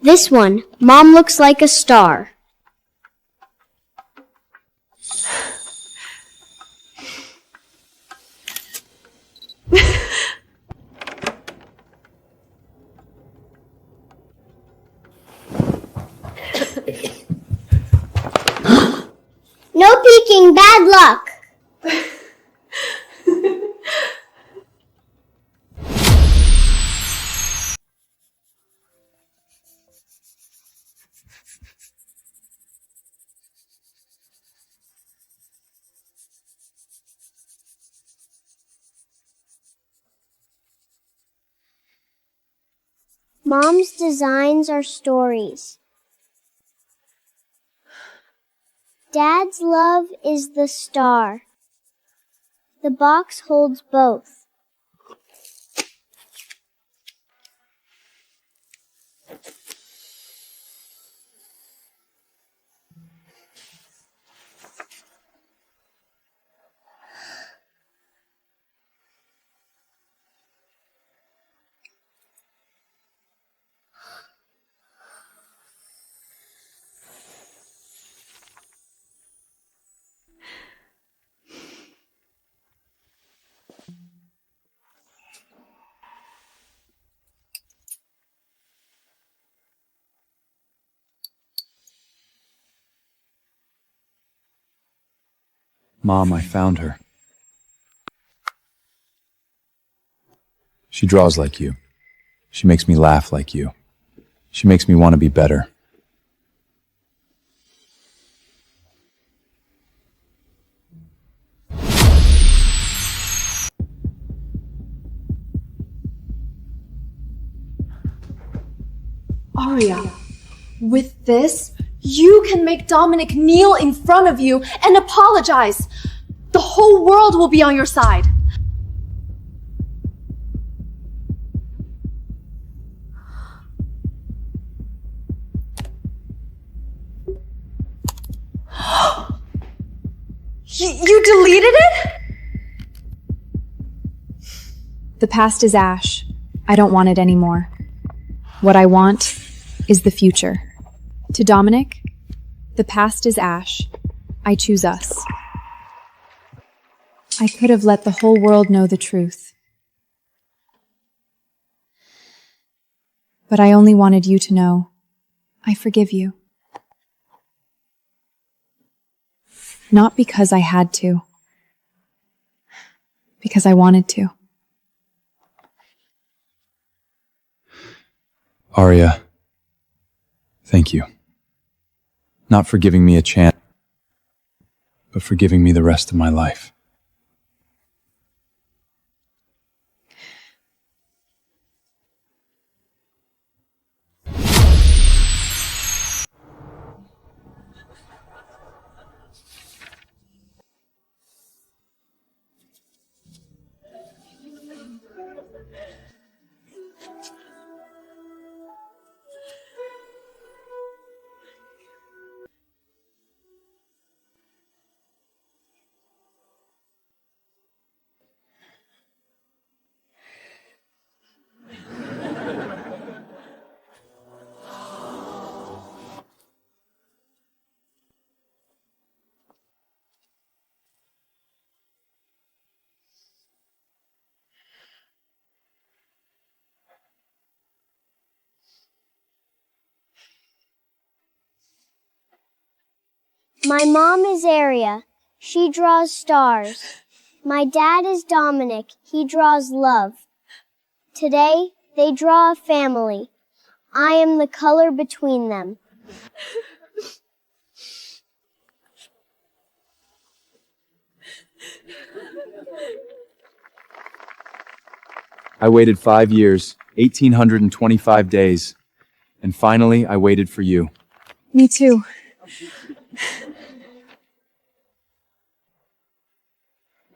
This one, Mom looks like a star. No peeking, bad luck. Mom's designs are stories. Dad's love is the star. The box holds both. Mom, I found her. She draws like you. She makes me laugh like you. She makes me want to be better. Aria, with this, you can make Dominic kneel in front of you and apologize. The whole world will be on your side. You deleted it? The past is ash. I don't want it anymore. What I want is the future. To Dominic, the past is ash. I choose us. I could have let the whole world know the truth. But I only wanted you to know I forgive you. Not because I had to. Because I wanted to. Aria, thank you. Not for giving me a chance, but for giving me the rest of my life. My mom is Aria. She draws stars. My dad is Dominic. He draws love. Today, they draw a family. I am the color between them. I waited 5 years, 1,825 days, and finally I waited for you. Me too.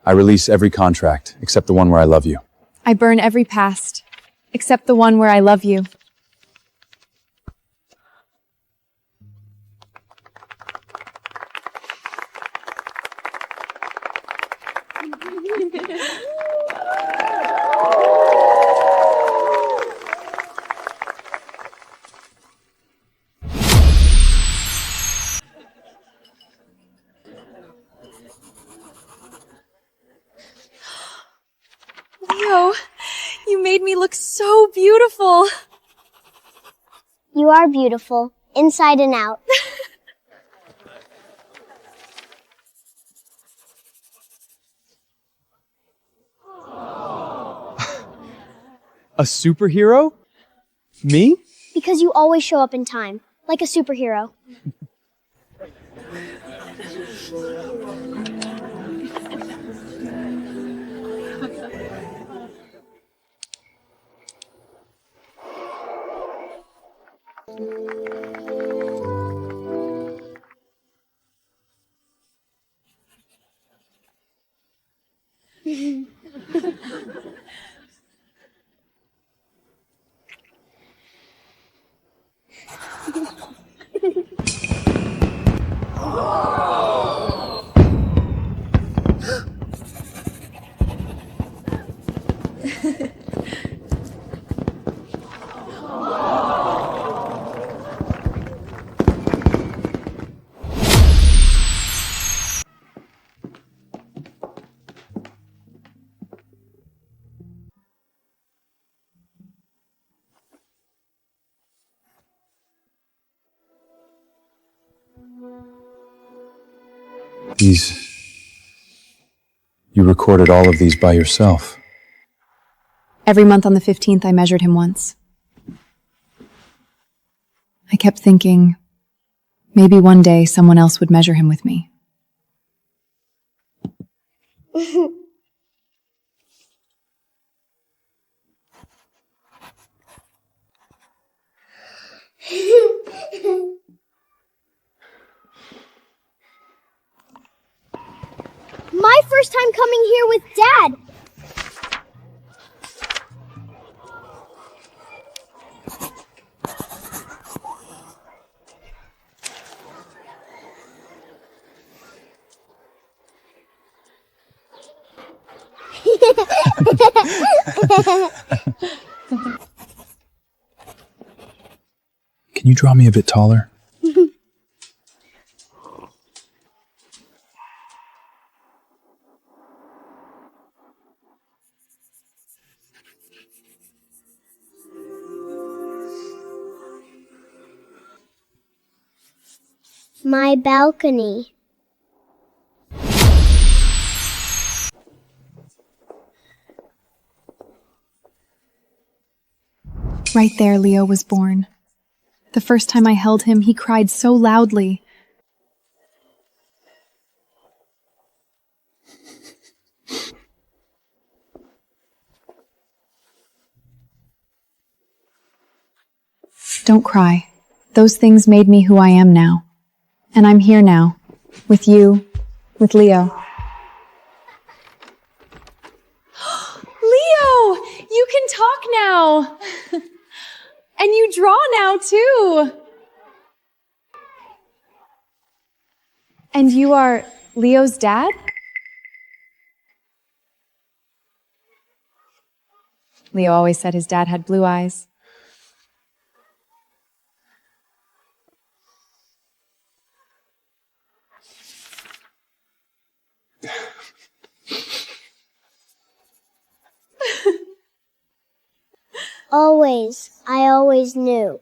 I release every contract, except the one where I love you. I burn every past, except the one where I love you. Leo, you made me look so beautiful. You are beautiful, inside and out. A superhero? Me? Because you always show up in time, like a superhero. You recorded all of these by yourself. Every month on the 15th, I measured him once. I kept thinking, maybe one day someone else would measure him with me. My first time coming here with Dad. Can you draw me a bit taller? My balcony. Right there, Leo was born. The first time I held him, he cried so loudly. Don't cry. Those things made me who I am now. And I'm here now, with you, with Leo. Leo, you can talk now. And you draw now, too. And you are Leo's dad? Leo always said his dad had blue eyes. Always. I always knew.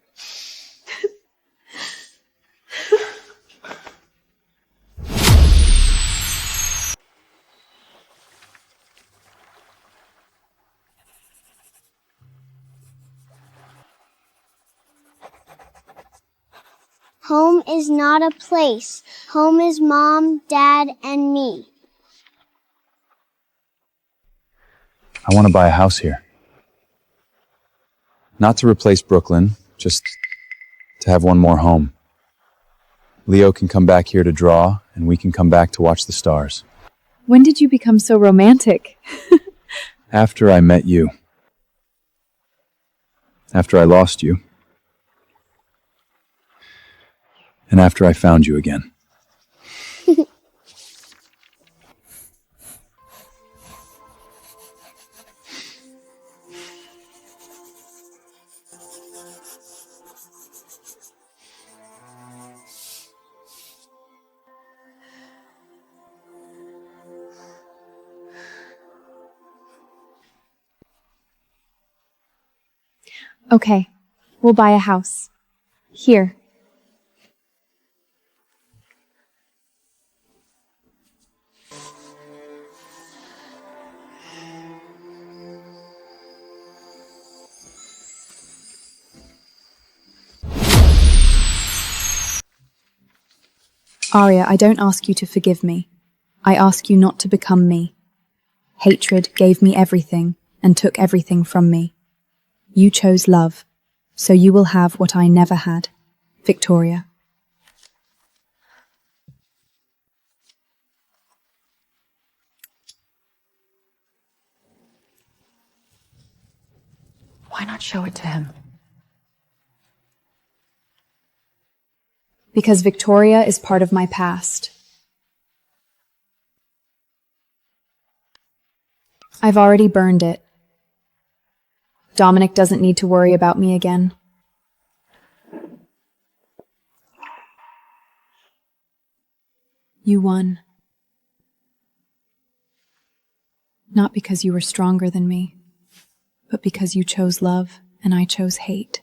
Home is not a place. Home is Mom, Dad, and me. I want to buy a house here. Not to replace Brooklyn, just to have one more home. Leo can come back here to draw, and we can come back to watch the stars. When did you become so romantic? After I met you. After I lost you. And after I found you again. Okay, we'll buy a house. Here. Arya, I don't ask you to forgive me. I ask you not to become me. Hatred gave me everything and took everything from me. You chose love, so you will have what I never had. Victoria. Why not show it to him? Because Victoria is part of my past. I've already burned it. Dominic doesn't need to worry about me again. You won. Not because you were stronger than me, but because you chose love and I chose hate.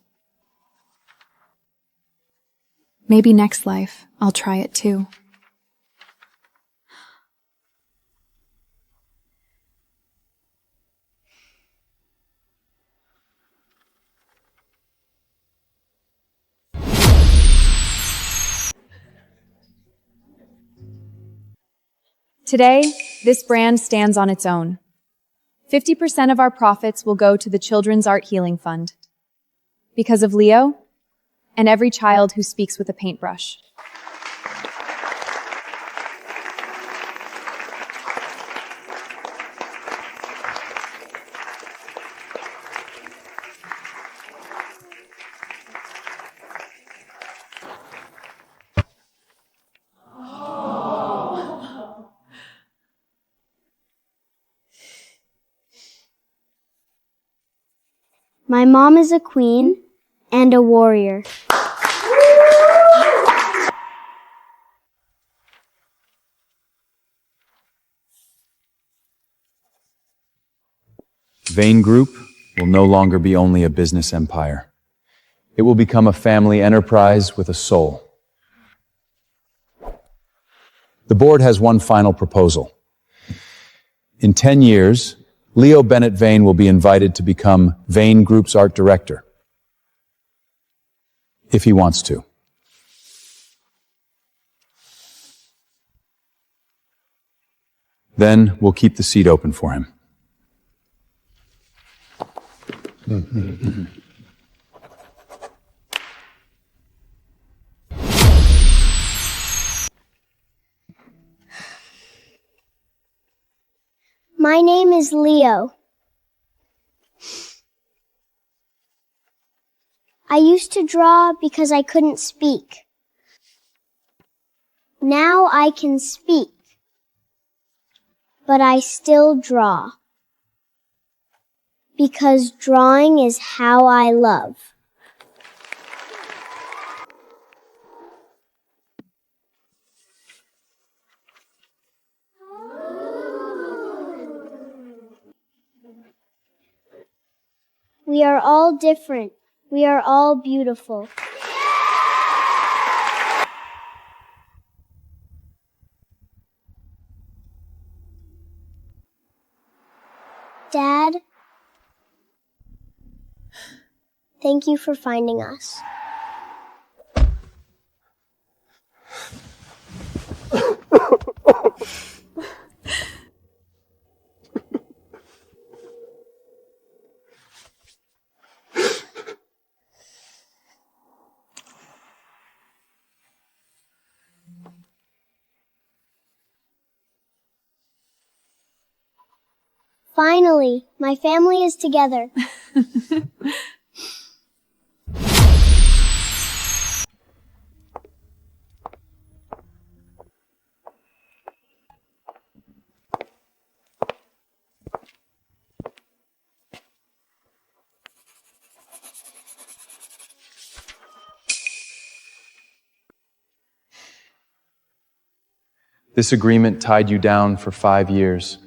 Maybe next life I'll try it too. Today, this brand stands on its own. 50% of our profits will go to the Children's Art Healing Fund. Because of Leo and every child who speaks with a paintbrush. My mom is a queen and a warrior. Vane Group will no longer be only a business empire. It will become a family enterprise with a soul. The board has one final proposal. In 10 years, Leo Bennett Vane will be invited to become Vane Group's art director. If he wants to. Then we'll keep the seat open for him. My name is Leo. I used to draw because I couldn't speak. Now I can speak, but I still draw. Because drawing is how I love. We are all different. We are all beautiful. Dad, thank you for finding us. Finally, my family is together. This agreement tied you down for 5 years.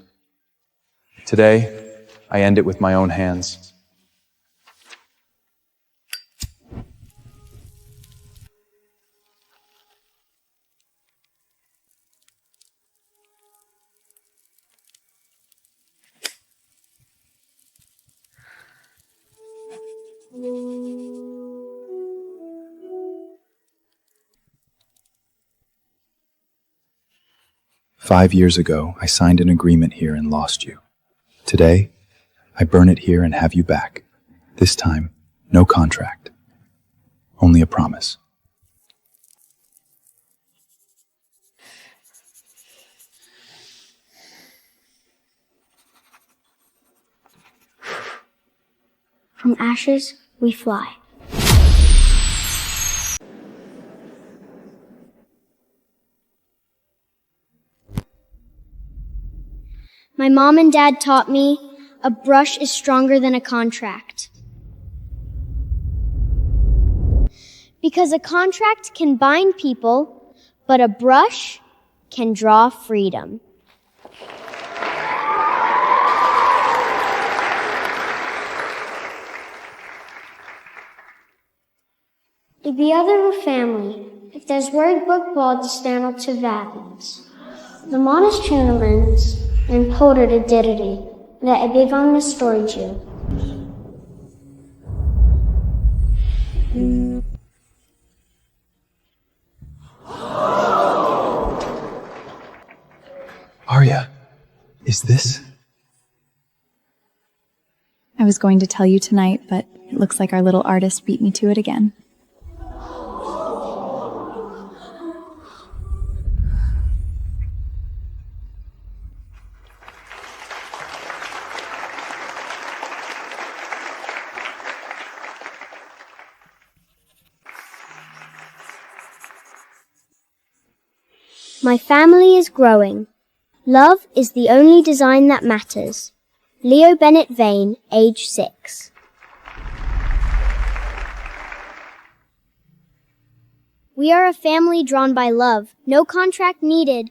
Today, I end it with my own hands. "5 years ago, I signed an agreement here and lost you. Today, I burn it here and have you back. This time, no contract. Only a promise." From ashes, we fly. My mom and dad taught me a brush is stronger than a contract. Because a contract can bind people, but a brush can draw freedom. To be other of family, if there's word book bald to stand up to vattens. The modest tournaments and poder de dirity that I big on the story Jew. Arya, is this? I was going to tell you tonight, but it looks like our little artist beat me to it again. My family is growing. Love is the only design that matters. Leo Bennett Vane, age 6. We are a family drawn by love. No contract needed.